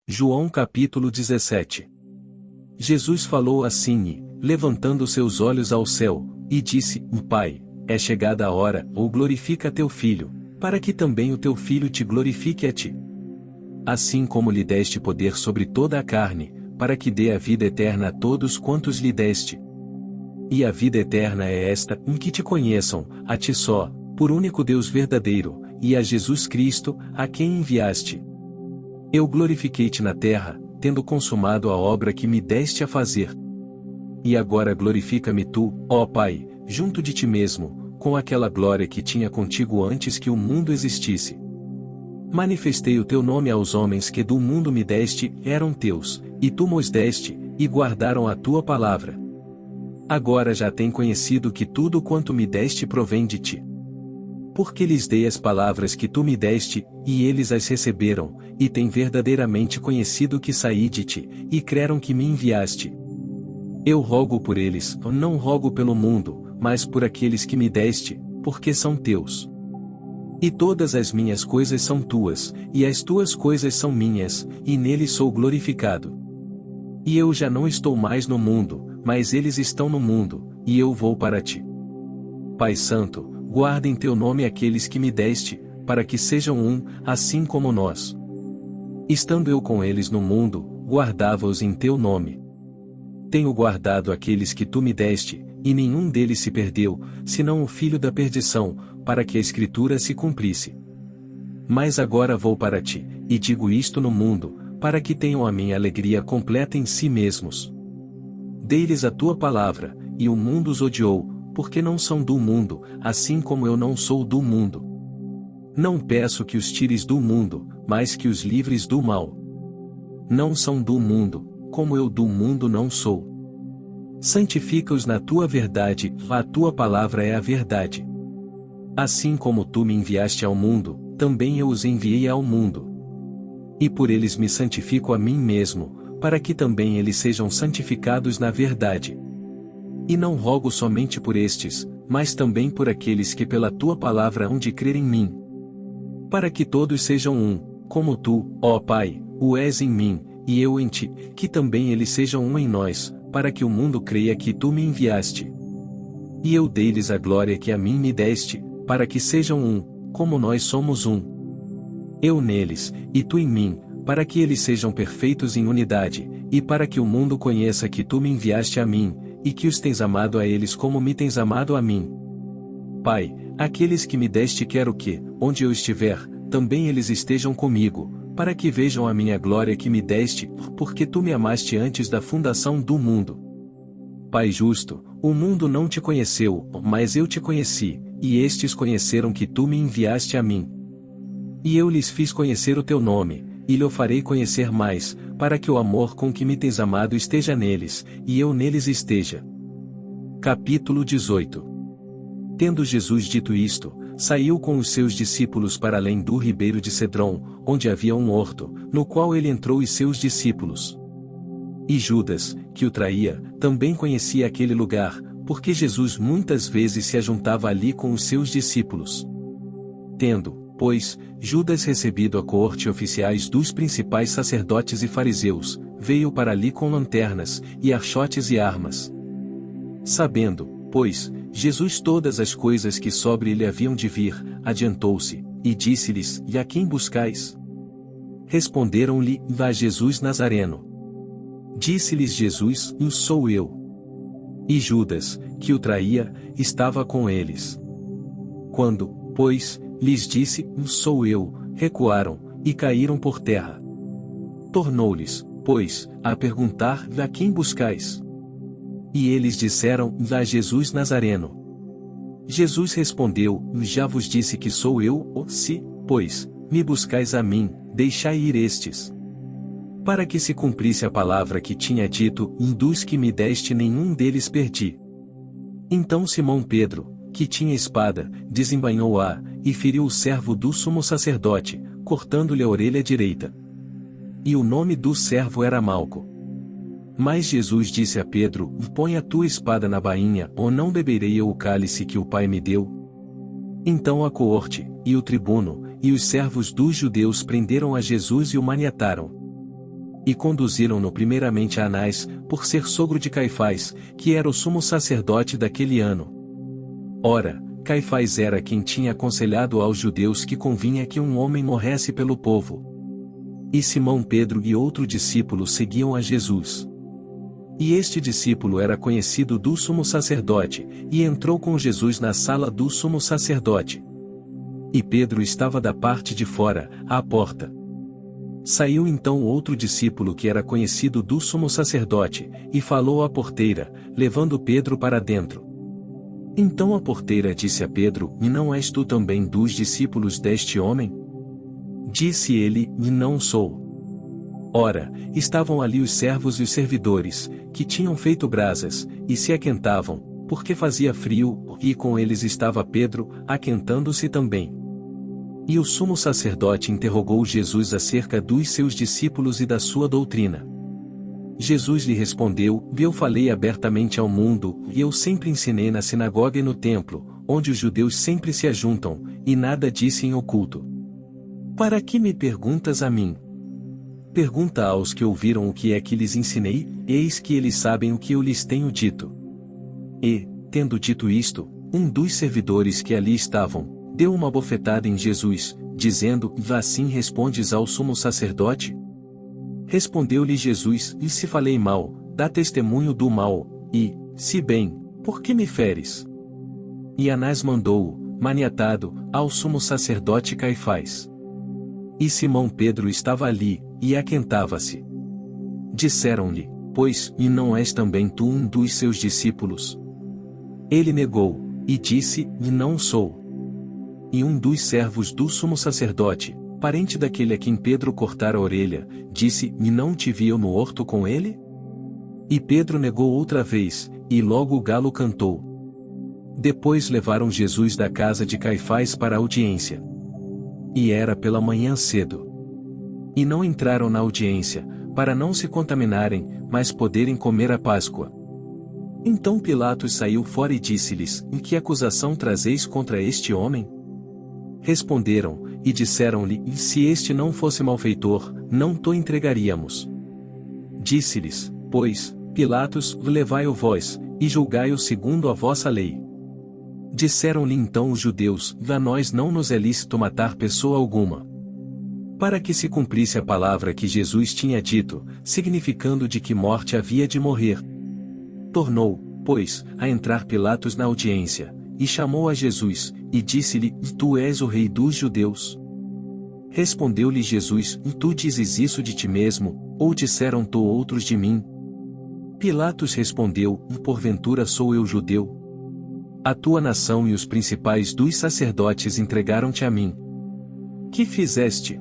João capítulo 17. Jesus falou assim e, levantando seus olhos ao céu, e disse: Pai, é chegada a hora, ou glorifica teu Filho, para que também o teu Filho te glorifique a ti. Assim como lhe deste poder sobre toda a carne, para que dê a vida eterna a todos quantos lhe deste. E a vida eterna é esta, em que te conheçam, a ti só, por único Deus verdadeiro, e a Jesus Cristo, a quem enviaste. Eu glorifiquei-te na terra, tendo consumado a obra que me deste a fazer. E agora glorifica-me tu, ó Pai, junto de ti mesmo, com aquela glória que tinha contigo antes que o mundo existisse. Manifestei o teu nome aos homens que do mundo me deste, eram teus, e tu mos deste, e guardaram a tua palavra. Agora já têm conhecido que tudo quanto me deste provém de ti. Porque lhes dei as palavras que tu me deste, e eles as receberam, e têm verdadeiramente conhecido que saí de ti, e creram que me enviaste. Eu rogo por eles, não rogo pelo mundo, mas por aqueles que me deste, porque são teus. E todas as minhas coisas são tuas, e as tuas coisas são minhas, e neles sou glorificado. E eu já não estou mais no mundo, mas eles estão no mundo, e eu vou para ti. Pai Santo, guarda em teu nome aqueles que me deste, para que sejam um, assim como nós. Estando eu com eles no mundo, guardava-os em teu nome. Tenho guardado aqueles que tu me deste, e nenhum deles se perdeu, senão o filho da perdição, para que a Escritura se cumprisse. Mas agora vou para ti, e digo isto no mundo, para que tenham a minha alegria completa em si mesmos. Dei-lhes a tua palavra, e o mundo os odiou, porque não são do mundo, assim como eu não sou do mundo. Não peço que os tires do mundo, mas que os livres do mal. Não são do mundo, como eu do mundo não sou. Santifica-os na tua verdade, a tua palavra é a verdade. Assim como tu me enviaste ao mundo, também eu os enviei ao mundo. E por eles me santifico a mim mesmo, para que também eles sejam santificados na verdade. E não rogo somente por estes, mas também por aqueles que pela tua palavra hão de crer em mim. Para que todos sejam um, como tu, ó Pai, o és em mim, e eu em ti, que também eles sejam um em nós, para que o mundo creia que tu me enviaste. E eu dei-lhes a glória que a mim me deste, para que sejam um, como nós somos um. Eu neles, e tu em mim, para que eles sejam perfeitos em unidade, e para que o mundo conheça que tu me enviaste a mim, e que os tens amado a eles como me tens amado a mim. Pai, aqueles que me deste quero que, onde eu estiver, também eles estejam comigo, para que vejam a minha glória que me deste, porque tu me amaste antes da fundação do mundo. Pai justo, o mundo não te conheceu, mas eu te conheci, e estes conheceram que tu me enviaste a mim. E eu lhes fiz conhecer o teu nome, e lhe farei conhecer mais, para que o amor com que me tens amado esteja neles, e eu neles esteja. Capítulo 18. Tendo Jesus dito isto, saiu com os seus discípulos para além do ribeiro de Cedron, onde havia um horto, no qual ele entrou e seus discípulos. E Judas, que o traía, também conhecia aquele lugar, porque Jesus muitas vezes se ajuntava ali com os seus discípulos. Tendo, pois, Judas recebido a coorte oficiais dos principais sacerdotes e fariseus, veio para ali com lanternas, e archotes e armas. Sabendo, pois, Jesus todas as coisas que sobre ele haviam de vir, adiantou-se, e disse-lhes: E a quem buscais? Responderam-lhe: A Jesus Nazareno. Disse-lhes Jesus: Sou eu. E Judas, que o traía, estava com eles. Quando, pois, lhes disse: Sou eu, recuaram, e caíram por terra. Tornou-lhes, pois, a perguntar: A quem buscais? E eles disseram: A Jesus Nazareno. Jesus respondeu: Já vos disse que sou eu, se, pois, me buscais a mim, deixai ir estes. Para que se cumprisse a palavra que tinha dito: Dos que me deste nenhum deles perdi. Então Simão Pedro, que tinha espada, desembainhou-a, e feriu o servo do sumo sacerdote, cortando-lhe a orelha direita. E o nome do servo era Malco. Mas Jesus disse a Pedro: Põe a tua espada na bainha, ou não beberei eu o cálice que o Pai me deu? Então a coorte, e o tribuno, e os servos dos judeus prenderam a Jesus e o maniataram. E conduziram-no primeiramente a Anás, por ser sogro de Caifás, que era o sumo sacerdote daquele ano. Ora, Caifás era quem tinha aconselhado aos judeus que convinha que um homem morresse pelo povo. E Simão Pedro e outro discípulo seguiam a Jesus. E este discípulo era conhecido do sumo sacerdote, e entrou com Jesus na sala do sumo sacerdote. E Pedro estava da parte de fora, à porta. Saiu então outro discípulo que era conhecido do sumo sacerdote, e falou à porteira, levando Pedro para dentro. Então a porteira disse a Pedro: E não és tu também dos discípulos deste homem? Disse ele: E não sou. Ora, estavam ali os servos e os servidores, que tinham feito brasas, e se aquentavam, porque fazia frio, e com eles estava Pedro, aquentando-se também. E o sumo sacerdote interrogou Jesus acerca dos seus discípulos e da sua doutrina. Jesus lhe respondeu: Eu falei abertamente ao mundo, e eu sempre ensinei na sinagoga e no templo, onde os judeus sempre se ajuntam, e nada disse em oculto. Para que me perguntas a mim? Pergunta aos que ouviram o que é que lhes ensinei, eis que eles sabem o que eu lhes tenho dito. E, tendo dito isto, um dos servidores que ali estavam, deu uma bofetada em Jesus, dizendo: Assim respondes ao sumo sacerdote? Respondeu-lhe Jesus: E se falei mal, dá testemunho do mal, e, se bem, por que me feres? E Anás mandou-o, maniatado, ao sumo sacerdote Caifás. E Simão Pedro estava ali, e aquentava-se. Disseram-lhe: Pois, e não és também tu um dos seus discípulos? Ele negou, e disse: E não sou. E um dos servos do sumo sacerdote, parente daquele a quem Pedro cortara a orelha, disse: E não te vi eu no horto com ele? E Pedro negou outra vez, e logo o galo cantou. Depois levaram Jesus da casa de Caifás para a audiência. E era pela manhã cedo. E não entraram na audiência, para não se contaminarem, mas poderem comer a Páscoa. Então Pilatos saiu fora e disse-lhes: E que acusação trazeis contra este homem? Responderam, e disseram-lhe: E se este não fosse malfeitor, não to entregaríamos. Disse-lhes, pois, Pilatos: Levai-o vós, e julgai-o segundo a vossa lei. Disseram-lhe então os judeus: A nós não nos é lícito matar pessoa alguma. Para que se cumprisse a palavra que Jesus tinha dito, significando de que morte havia de morrer. Tornou, pois, a entrar Pilatos na audiência, e chamou a Jesus, e disse-lhe: Tu és o rei dos judeus? Respondeu-lhe Jesus: Tu dizes isso de ti mesmo, ou disseram-to outros de mim? Pilatos respondeu: Porventura sou eu judeu? A tua nação e os principais dos sacerdotes entregaram-te a mim. Que fizeste?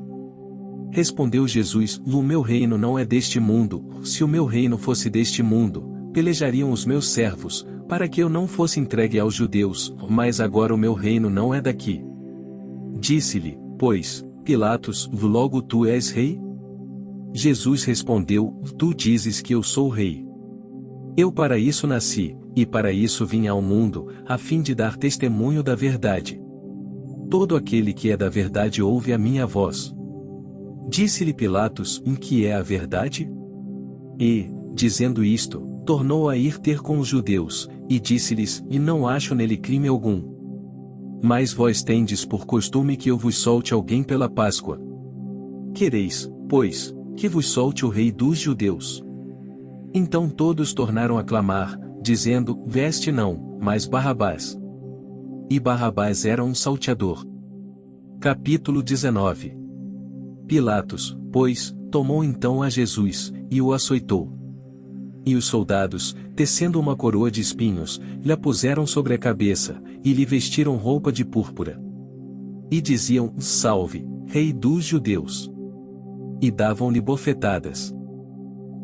Respondeu Jesus: O meu reino não é deste mundo. Se o meu reino fosse deste mundo, pelejariam os meus servos, para que eu não fosse entregue aos judeus, mas agora o meu reino não é daqui. Disse-lhe, pois, Pilatos: Logo tu és rei? Jesus respondeu: Tu dizes que eu sou rei. Eu para isso nasci, e para isso vim ao mundo, a fim de dar testemunho da verdade. Todo aquele que é da verdade ouve a minha voz. Disse-lhe Pilatos: Em que é a verdade? E, dizendo isto, tornou a ir ter com os judeus, e disse-lhes: E não acho nele crime algum. Mas vós tendes por costume que eu vos solte alguém pela Páscoa. Quereis, pois, que vos solte o rei dos judeus? Então todos tornaram a clamar, dizendo: Veste não, mas Barrabás. E Barrabás era um salteador. Capítulo 19. Pilatos, pois, tomou então a Jesus, e o açoitou. E os soldados, tecendo uma coroa de espinhos, lhe a puseram sobre a cabeça, e lhe vestiram roupa de púrpura. E diziam: Salve, Rei dos Judeus! E davam-lhe bofetadas.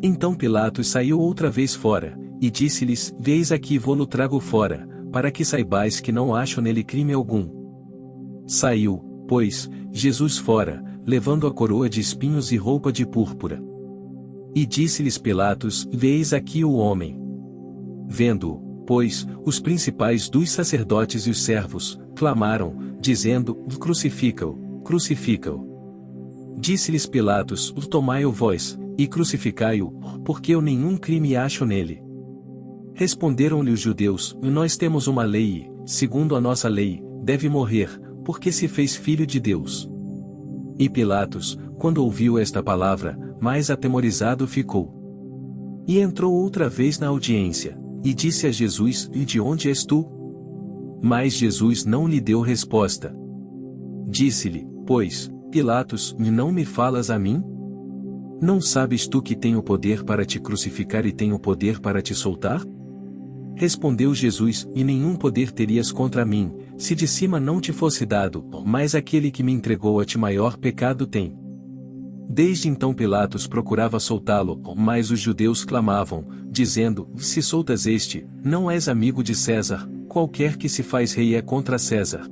Então Pilatos saiu outra vez fora, e disse-lhes: Veis aqui vô-lo trago fora, para que saibais que não acho nele crime algum. Saiu, pois, Jesus fora, levando a coroa de espinhos e roupa de púrpura. E disse-lhes Pilatos: Veis aqui o homem. Vendo-o, pois, os principais dos sacerdotes e os servos, clamaram, dizendo: Crucifica-o, crucifica-o. Disse-lhes Pilatos: Tomai-o vós, e crucificai-o, porque eu nenhum crime acho nele. Responderam-lhe os judeus: nós temos uma lei e, segundo a nossa lei, deve morrer, porque se fez filho de Deus. E Pilatos, quando ouviu esta palavra, mais atemorizado ficou. E entrou outra vez na audiência, e disse a Jesus: e de onde és tu? Mas Jesus não lhe deu resposta. Disse-lhe, pois, Pilatos: não me falas a mim? Não sabes tu que tenho poder para te crucificar e tenho poder para te soltar? Respondeu Jesus: e nenhum poder terias contra mim, se de cima não te fosse dado, mas aquele que me entregou a ti maior pecado tem. Desde então Pilatos procurava soltá-lo, mas os judeus clamavam, dizendo: se soltas este, não és amigo de César, qualquer que se faz rei é contra César.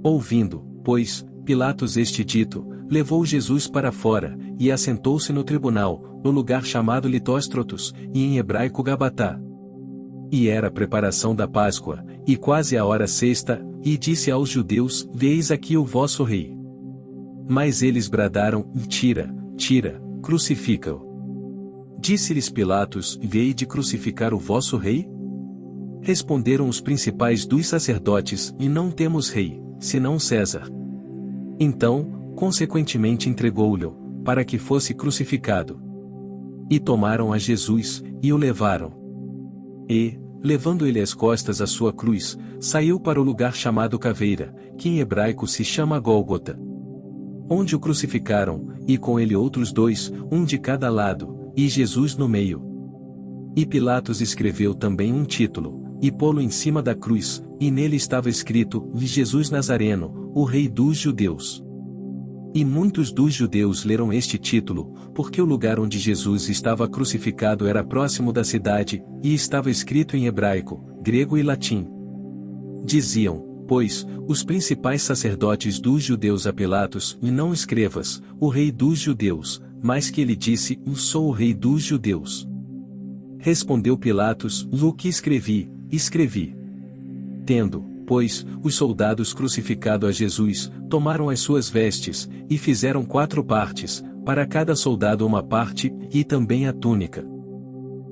Ouvindo, pois, Pilatos este dito, levou Jesus para fora, e assentou-se no tribunal, no lugar chamado Litóstrotos, e em hebraico Gabatá. E era a preparação da Páscoa, e quase a hora sexta, e disse aos judeus: veis aqui o vosso rei. Mas eles bradaram: tira, tira, crucifica-o. Disse-lhes Pilatos: vei de crucificar o vosso rei? Responderam os principais dos sacerdotes: e não temos rei, senão César. Então, consequentemente entregou-lhe, para que fosse crucificado. E tomaram a Jesus, e o levaram. E, levando ele às costas a sua cruz, saiu para o lugar chamado Caveira, que em hebraico se chama Gólgota. Onde o crucificaram, e com ele outros dois, um de cada lado, e Jesus no meio. E Pilatos escreveu também um título, e pô-lo em cima da cruz, e nele estava escrito: Jesus Nazareno, o Rei dos Judeus. E muitos dos judeus leram este título, porque o lugar onde Jesus estava crucificado era próximo da cidade, e estava escrito em hebraico, grego e latim. Diziam, pois, os principais sacerdotes dos judeus a Pilatos: e não escrevas, o Rei dos Judeus, mas que ele disse: sou o Rei dos Judeus. Respondeu Pilatos: o que escrevi, escrevi. Tendo, pois, os soldados crucificado a Jesus, tomaram as suas vestes, e fizeram 4 partes, para cada soldado uma parte, e também a túnica.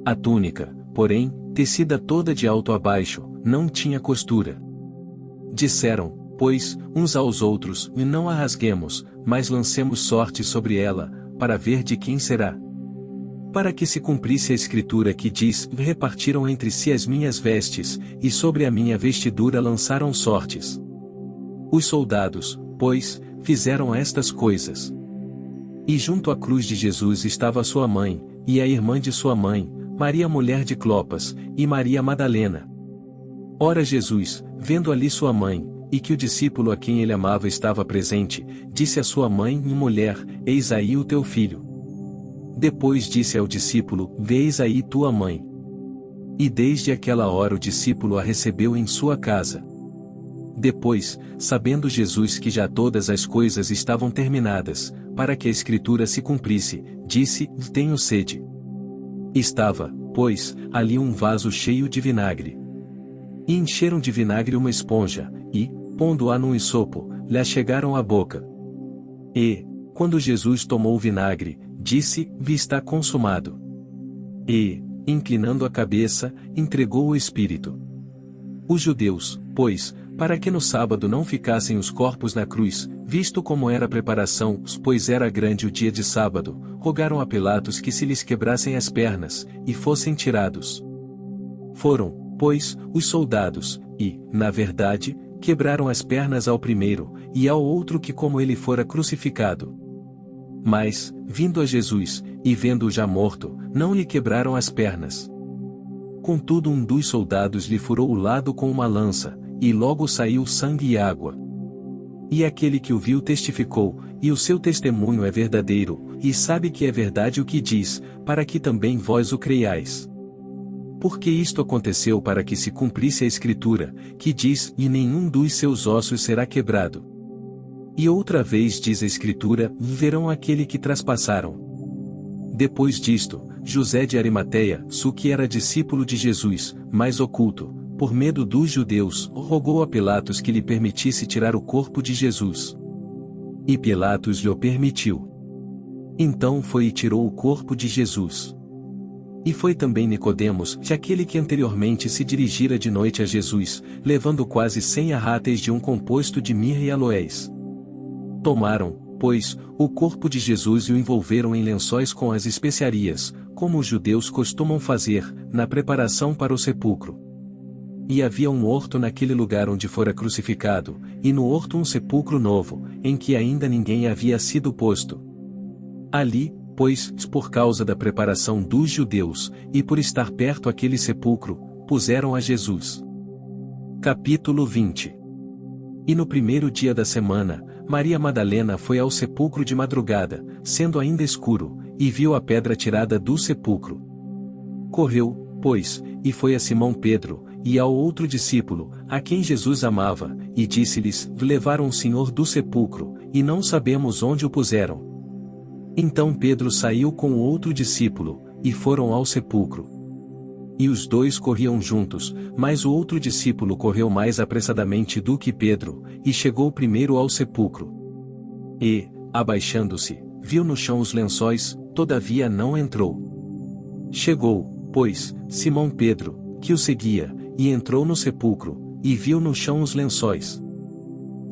A túnica, porém, tecida toda de alto a baixo, não tinha costura. Disseram, pois, uns aos outros: e não a rasguemos, mas lancemos sorte sobre ela, para ver de quem será. Para que se cumprisse a escritura que diz: repartiram entre si as minhas vestes, e sobre a minha vestidura lançaram sortes. Os soldados, pois, fizeram estas coisas. E junto à cruz de Jesus estava sua mãe, e a irmã de sua mãe, Maria mulher de Clopas, e Maria Madalena. Ora Jesus, vendo ali sua mãe, e que o discípulo a quem ele amava estava presente, disse à sua mãe: mulher, eis aí o teu filho. Depois disse ao discípulo: vês aí tua mãe. E desde aquela hora o discípulo a recebeu em sua casa. Depois, sabendo Jesus que já todas as coisas estavam terminadas, para que a escritura se cumprisse, disse: tenho sede. Estava, pois, ali um vaso cheio de vinagre. E encheram de vinagre uma esponja, e, pondo-a num isopo, lhe chegaram à boca. E, quando Jesus tomou o vinagre, disse: está consumado. E, inclinando a cabeça, entregou o Espírito. Os judeus, pois, para que no sábado não ficassem os corpos na cruz, visto como era a preparação, pois era grande o dia de sábado, rogaram a Pilatos que se lhes quebrassem as pernas, e fossem tirados. Foram, pois, os soldados, e, na verdade, quebraram as pernas ao primeiro, e ao outro que como ele fora crucificado. Mas, vindo a Jesus, e vendo-o já morto, não lhe quebraram as pernas. Contudo um dos soldados lhe furou o lado com uma lança, e logo saiu sangue e água. E aquele que o viu testificou, e o seu testemunho é verdadeiro, e sabe que é verdade o que diz, para que também vós o creiais. Porque isto aconteceu para que se cumprisse a Escritura, que diz: e nenhum dos seus ossos será quebrado. E outra vez diz a Escritura: verão aquele que traspassaram. Depois disto, José de Arimateia, que era discípulo de Jesus, mas oculto, por medo dos judeus, rogou a Pilatos que lhe permitisse tirar o corpo de Jesus. E Pilatos lhe o permitiu. Então foi e tirou o corpo de Jesus. E foi também Nicodemos, aquele que anteriormente se dirigira de noite a Jesus, levando quase 100 arráteis de um composto de mirra e aloés. Tomaram, pois, o corpo de Jesus e o envolveram em lençóis com as especiarias, como os judeus costumam fazer, na preparação para o sepulcro. E havia um horto naquele lugar onde fora crucificado, e no horto um sepulcro novo, em que ainda ninguém havia sido posto. Ali, pois, por causa da preparação dos judeus, e por estar perto aquele sepulcro, puseram a Jesus. Capítulo 20. E no primeiro dia da semana, Maria Madalena foi ao sepulcro de madrugada, sendo ainda escuro, e viu a pedra tirada do sepulcro. Correu, pois, e foi a Simão Pedro, e ao outro discípulo, a quem Jesus amava, e disse-lhes: levaram o Senhor do sepulcro, e não sabemos onde o puseram. Então Pedro saiu com o outro discípulo, e foram ao sepulcro. E os dois corriam juntos, mas o outro discípulo correu mais apressadamente do que Pedro, e chegou primeiro ao sepulcro. E, abaixando-se, viu no chão os lençóis, todavia não entrou. Chegou, pois, Simão Pedro, que o seguia, e entrou no sepulcro, e viu no chão os lençóis.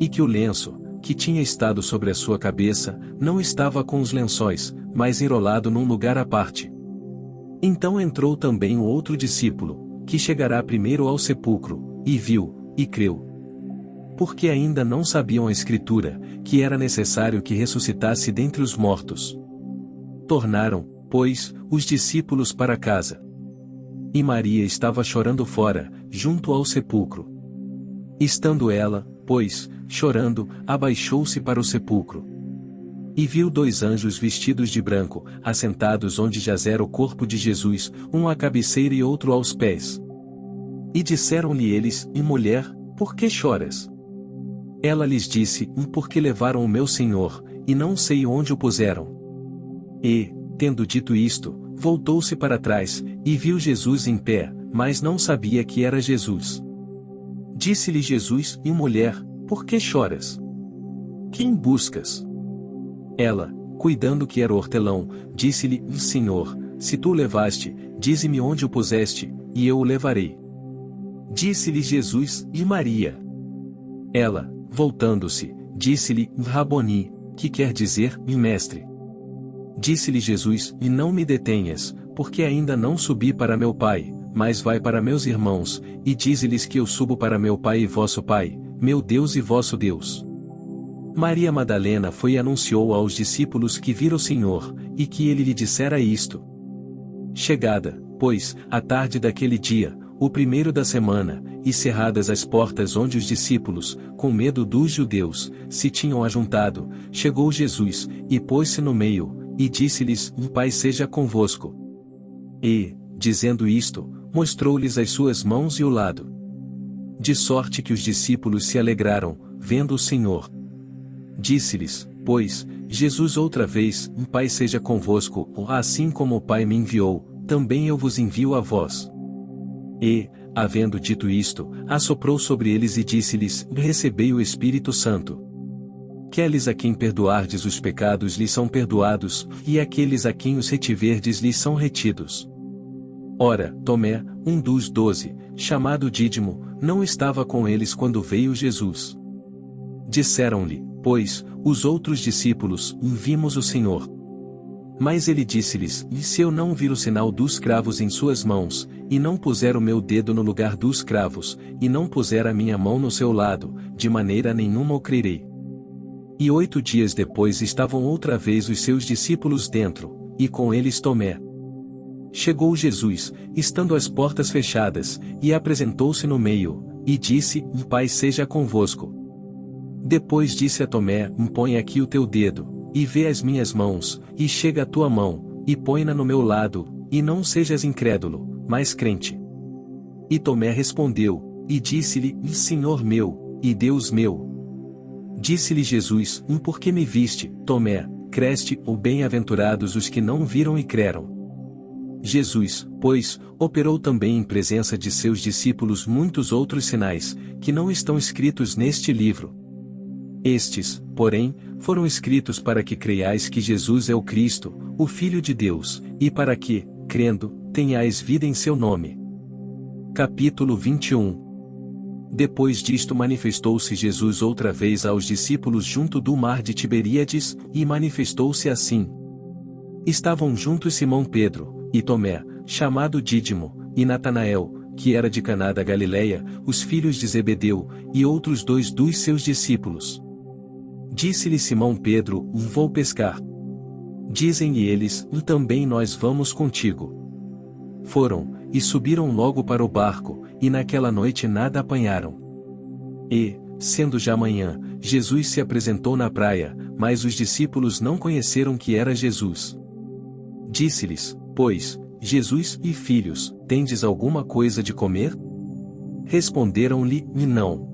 E que o lenço, que tinha estado sobre a sua cabeça, não estava com os lençóis, mas enrolado num lugar à parte. Então entrou também o outro discípulo, que chegará primeiro ao sepulcro, e viu, e creu. Porque ainda não sabiam a Escritura, que era necessário que ressuscitasse dentre os mortos. Tornaram, pois, os discípulos para casa. E Maria estava chorando fora, junto ao sepulcro. Estando ela, pois, chorando, abaixou-se para o sepulcro. E viu dois anjos vestidos de branco, assentados onde jazera o corpo de Jesus, um à cabeceira e outro aos pés. E disseram-lhe eles: mulher, por que choras? Ela lhes disse: porque levaram o meu Senhor, e não sei onde o puseram. E, tendo dito isto, voltou-se para trás, e viu Jesus em pé, mas não sabia que era Jesus. Disse-lhe Jesus: mulher, por que choras? Quem buscas? Ela, cuidando que era o hortelão, disse-lhe: Senhor, se tu o levaste, dize-me onde o puseste, e eu o levarei. Disse-lhe Jesus: Maria. Ela, voltando-se, disse-lhe: Raboni, que quer dizer, mestre. Disse-lhe Jesus: não me detenhas, porque ainda não subi para meu Pai, mas vai para meus irmãos, e dize-lhes que eu subo para meu Pai e vosso Pai, meu Deus e vosso Deus. Maria Madalena foi e anunciou aos discípulos que vira o Senhor, e que ele lhe dissera isto. Chegada, pois, a tarde daquele dia, o primeiro da semana, e cerradas as portas onde os discípulos, com medo dos judeus, se tinham ajuntado, chegou Jesus, e pôs-se no meio, e disse-lhes: Pai seja convosco. E, dizendo isto, mostrou-lhes as suas mãos e o lado. De sorte que os discípulos se alegraram, vendo o Senhor. Disse-lhes, pois, Jesus outra vez: Pai seja convosco, assim como o Pai me enviou, também eu vos envio a vós. E, havendo dito isto, assoprou sobre eles e disse-lhes: recebei o Espírito Santo. Aqueles a quem perdoardes os pecados lhes são perdoados, e aqueles a quem os retiverdes lhes são retidos. Ora, Tomé, um dos 12, chamado Dídimo, não estava com eles quando veio Jesus. Disseram-lhe, pois, os outros discípulos: vimos o Senhor. Mas ele disse-lhes: se eu não vir o sinal dos cravos em suas mãos, e não puser o meu dedo no lugar dos cravos, e não puser a minha mão no seu lado, de maneira nenhuma o crerei. E 8 dias depois estavam outra vez os seus discípulos dentro, e com eles Tomé. Chegou Jesus, estando as portas fechadas, e apresentou-se no meio, e disse: Pai seja convosco. Depois disse a Tomé: põe aqui o teu dedo, e vê as minhas mãos, e chega a tua mão, e põe-na no meu lado, e não sejas incrédulo, mas crente. E Tomé respondeu, e disse-lhe: Senhor meu, e Deus meu. Disse-lhe Jesus: por que me viste, Tomé, creste, ou bem-aventurados os que não viram e creram. Jesus, pois, operou também em presença de seus discípulos muitos outros sinais, que não estão escritos neste livro. Estes, porém, foram escritos para que creiais que Jesus é o Cristo, o Filho de Deus, e para que, crendo, tenhais vida em seu nome. Capítulo 21. Depois disto manifestou-se Jesus outra vez aos discípulos junto do mar de Tiberíades, e manifestou-se assim. Estavam juntos Simão Pedro, e Tomé, chamado Dídimo, e Natanael, que era de Caná da Galileia, os filhos de Zebedeu, e outros dois dos seus discípulos. Disse-lhe Simão Pedro: Vou pescar. Dizem-lhe eles: Também nós vamos contigo. Foram, e subiram logo para o barco, e naquela noite nada apanharam. E, sendo já manhã, Jesus se apresentou na praia, mas os discípulos não conheceram que era Jesus. Disse-lhes, pois, Jesus: E filhos, tendes alguma coisa de comer? Responderam-lhe: Não.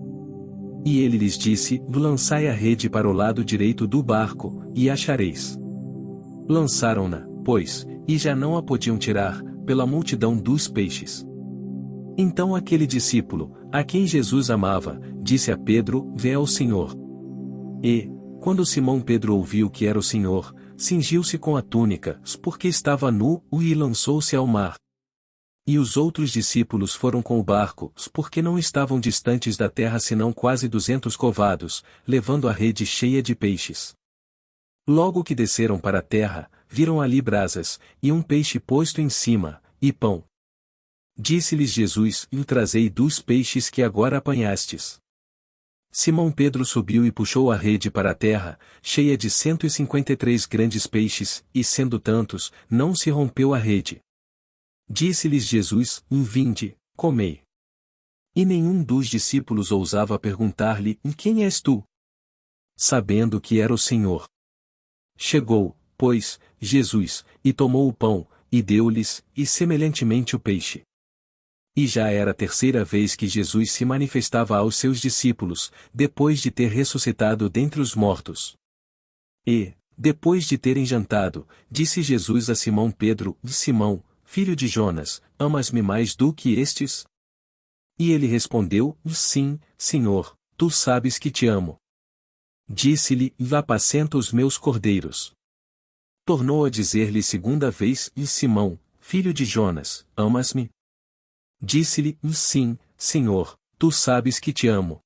E ele lhes disse: Lançai a rede para o lado direito do barco, e achareis. Lançaram-na, pois, e já não a podiam tirar, pela multidão dos peixes. Então aquele discípulo, a quem Jesus amava, disse a Pedro: Vê ao Senhor. E, quando Simão Pedro ouviu que era o Senhor, cingiu-se com a túnica, porque estava nu, e lançou-se ao mar. E os outros discípulos foram com o barco, porque não estavam distantes da terra senão quase 200 covados, levando a rede cheia de peixes. Logo que desceram para a terra, viram ali brasas, e um peixe posto em cima, e pão. Disse-lhes Jesus: Trazei dos peixes que agora apanhastes. Simão Pedro subiu e puxou a rede para a terra, cheia de 153 grandes peixes, e sendo tantos, não se rompeu a rede. Disse-lhes Jesus: Vinde, comei. E nenhum dos discípulos ousava perguntar-lhe: Quem és tu? Sabendo que era o Senhor. Chegou, pois, Jesus, e tomou o pão, e deu-lhes, e semelhantemente o peixe. E já era a terceira vez que Jesus se manifestava aos seus discípulos, depois de ter ressuscitado dentre os mortos. E, depois de terem jantado, disse Jesus a Simão Pedro: Simão, filho de Jonas, amas-me mais do que estes? E ele respondeu: Sim, Senhor, tu sabes que te amo. Disse-lhe: Apacenta os meus cordeiros. Tornou a dizer-lhe segunda vez: Simão, filho de Jonas, amas-me? Disse-lhe: Sim, Senhor, tu sabes que te amo.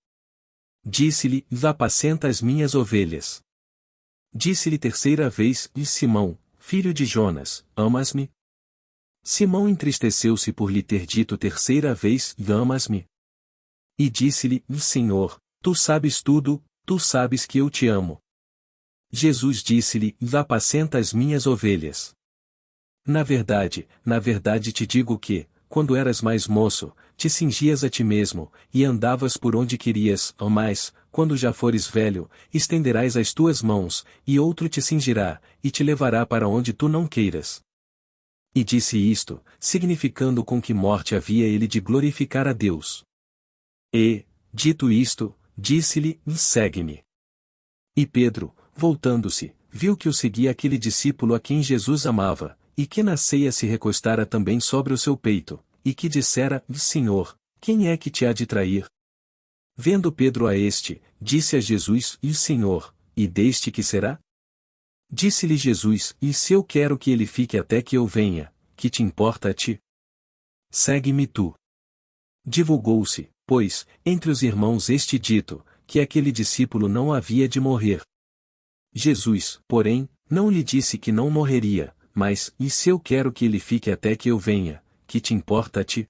Disse-lhe: Apacenta as minhas ovelhas. Disse-lhe terceira vez: Simão, filho de Jonas, amas-me? Simão entristeceu-se por lhe ter dito terceira vez: Amas-me? E disse-lhe: Senhor, tu sabes tudo, tu sabes que eu te amo. Jesus disse-lhe: Apacenta as minhas ovelhas. Na verdade te digo que, quando eras mais moço, te cingias a ti mesmo, e andavas por onde querias, mas, quando já fores velho, estenderás as tuas mãos, e outro te cingirá, e te levará para onde tu não queiras. E disse isto, significando com que morte havia ele de glorificar a Deus. E, dito isto, disse-lhe: Segue-me. E Pedro, voltando-se, viu que o seguia aquele discípulo a quem Jesus amava, e que na ceia se recostara também sobre o seu peito, e que dissera: Senhor, quem é que te há de trair? Vendo Pedro a este, disse a Jesus: Senhor, e deste que será? Disse-lhe Jesus: E se eu quero que ele fique até que eu venha, que te importa a ti? Segue-me tu. Divulgou-se, pois, entre os irmãos este dito, que aquele discípulo não havia de morrer. Jesus, porém, não lhe disse que não morreria, mas: E se eu quero que ele fique até que eu venha, que te importa a ti?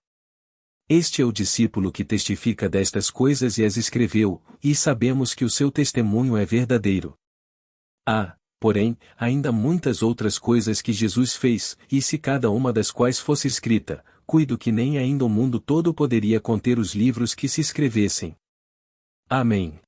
Este é o discípulo que testifica destas coisas e as escreveu, e sabemos que o seu testemunho é verdadeiro. Há, porém, ainda muitas outras coisas que Jesus fez, e se cada uma das quais fosse escrita, cuido que nem ainda o mundo todo poderia conter os livros que se escrevessem. Amém.